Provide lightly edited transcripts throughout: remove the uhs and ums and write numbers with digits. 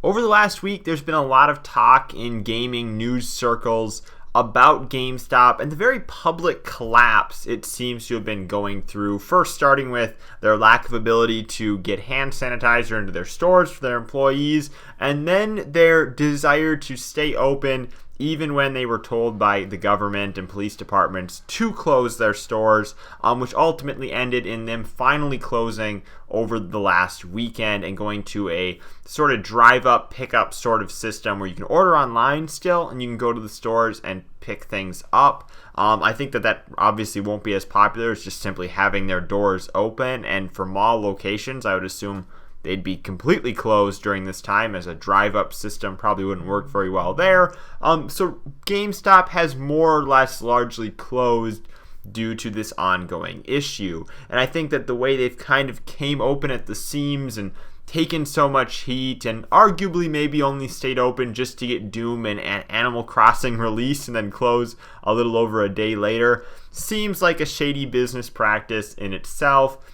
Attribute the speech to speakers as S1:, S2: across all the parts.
S1: Over the last week, there's been a lot of talk in gaming news circles about GameStop and the very public collapse it seems to have been going through. First, starting with their lack of ability to get hand sanitizer into their stores for their employees, and then their desire to stay open even when they were told by the government and police departments to close their stores, which ultimately ended in them finally closing over the last weekend and going to a sort of drive-up, pick-up sort of system where you can order online still and you can go to the stores and pick things up. I think that obviously won't be as popular as just simply having their doors open, and for mall locations, I would assume they'd be completely closed during this time, as a drive-up system probably wouldn't work very well there. So GameStop has more or less largely closed due to this ongoing issue. And I think that the way they've kind of came open at the seams and taken so much heat and arguably maybe only stayed open just to get Doom and Animal Crossing released and then close a little over a day later seems like a shady business practice in itself.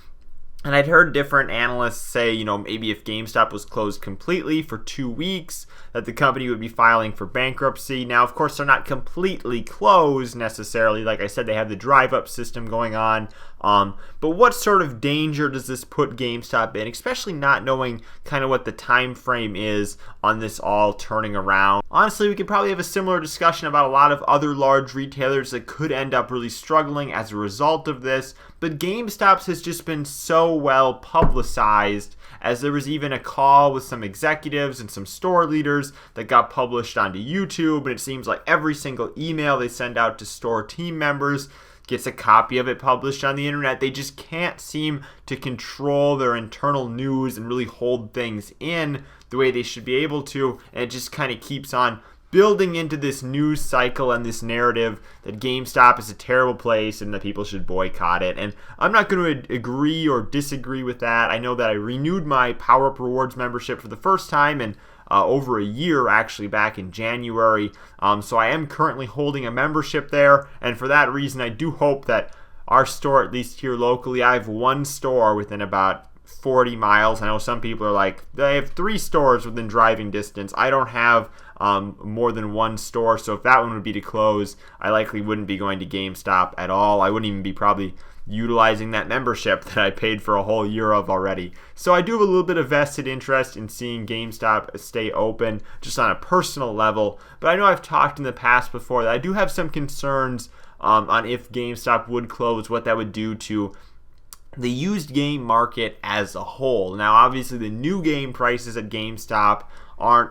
S1: And I'd heard different analysts say, maybe if GameStop was closed completely for 2 weeks, that the company would be filing for bankruptcy. Now, of course, they're not completely closed necessarily. Like I said, they have the drive-up system going on. But what sort of danger does this put GameStop in, especially not knowing kind of what the time frame is on this all turning around? Honestly, we could probably have a similar discussion about a lot of other large retailers that could end up really struggling as a result of this. But GameStop's has just been so well publicized, as there was even a call with some executives and some store leaders that got published onto YouTube, and it seems like every single email they send out to store team members gets a copy of it published on the internet. They just can't seem to control their internal news and really hold things in the way they should be able to, and it just kind of keeps on building into this news cycle and this narrative that GameStop is a terrible place and that people should boycott it. And I'm not going to agree or disagree with that. I know that I renewed my PowerUp Rewards membership for the first time in over a year, actually back in January. So I am currently holding a membership there, and for that reason, I do hope that our store, at least here locally, I have one store within about 40 miles. I know some people are like, they have 3 stores within driving distance. I don't have more than one store, so if that one would be to close, I likely wouldn't be going to GameStop at all. I wouldn't even be probably utilizing that membership that I paid for a whole year of already. So I do have a little bit of vested interest in seeing GameStop stay open just on a personal level, but I know I've talked in the past before that I do have some concerns on if GameStop would close, what that would do to the used game market as a whole. Now, obviously, the new game prices at GameStop aren't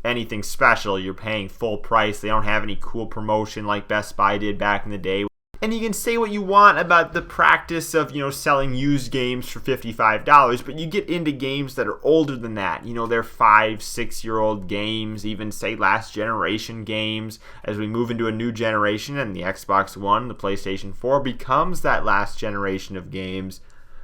S1: anything special. You're paying full price. They don't have any cool promotion like Best Buy did back in the day. And you can say what you want about the practice of, selling used games for $55, but you get into games that are older than that. They're 5-6-year-old games, even say last generation games. As we move into a new generation and the Xbox One, the PlayStation 4 becomes that last generation of games,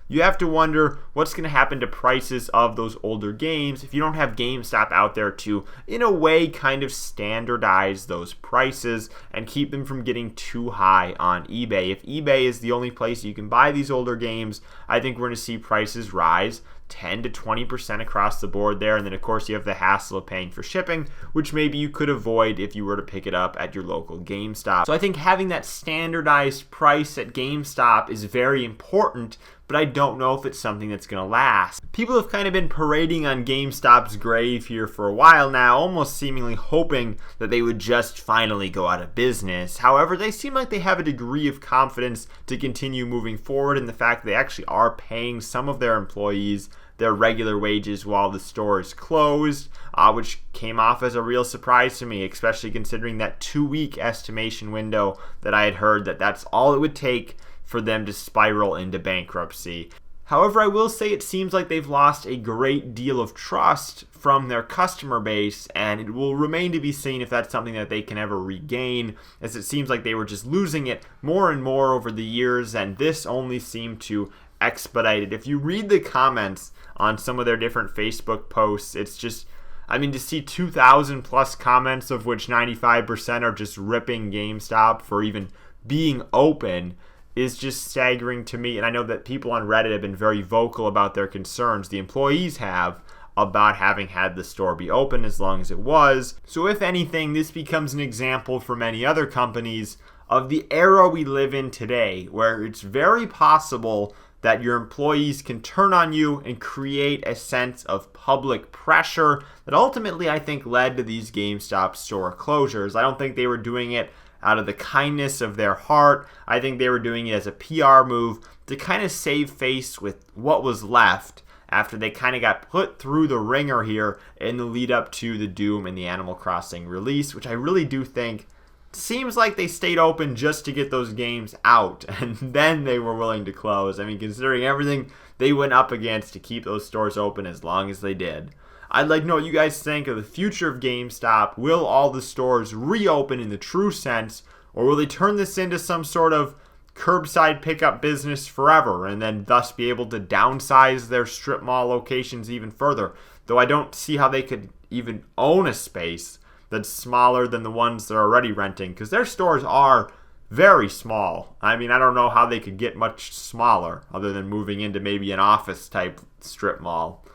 S1: you have to wonder what's going to happen to prices of those older games if you don't have GameStop out there to, in a way, kind of standardize those prices and keep them from getting too high on eBay. If eBay is the only place you can buy these older games, I think we're going to see prices rise 10 to 20% across the board there. And then, of course, you have the hassle of paying for shipping, which maybe you could avoid if you were to pick it up at your local GameStop. So I think having that standardized price at GameStop is very important, but I don't know if it's something that's going to last. People have kind of been parading on GameStop's grave here for a while now, almost seemingly hoping that they would just finally go out of business. However, they seem like they have a degree of confidence to continue moving forward in the fact that they actually are paying some of their employees their regular wages while the store is closed, which came off as a real surprise to me, especially considering that 2-week estimation window that I had heard that that's all it would take for them to spiral into bankruptcy. However, I will say it seems like they've lost a great deal of trust from their customer base, and it will remain to be seen if that's something that they can ever regain, as it seems like they were just losing it more and more over the years, and this only seemed to expedite it. If you read the comments on some of their different Facebook posts, it's just, to see 2,000 plus comments, of which 95% are just ripping GameStop for even being open, is just staggering to me. And I know that people on Reddit have been very vocal about their concerns. The employees have about having had the store be open as long as it was. So if anything, this becomes an example for many other companies of the era we live in today, where it's very possible that your employees can turn on you and create a sense of public pressure that ultimately I think led to these GameStop store closures. I don't think they were doing it out of the kindness of their heart. I think they were doing it as a PR move to kind of save face with what was left after they kind of got put through the ringer here in the lead up to the Doom and the Animal Crossing release, which I really do think seems like they stayed open just to get those games out, and then they were willing to close. I mean, considering everything they went up against to keep those stores open as long as they did. I'd like to know what you guys think of the future of GameStop. Will all the stores reopen in the true sense, or will they turn this into some sort of curbside pickup business forever and then thus be able to downsize their strip mall locations even further? Though I don't see how they could even own a space that's smaller than the ones they're already renting, because their stores are very small. I mean, I don't know how they could get much smaller other than moving into maybe an office type strip mall.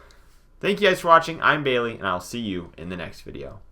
S1: Thank you guys for watching. I'm Bailey, and I'll see you in the next video.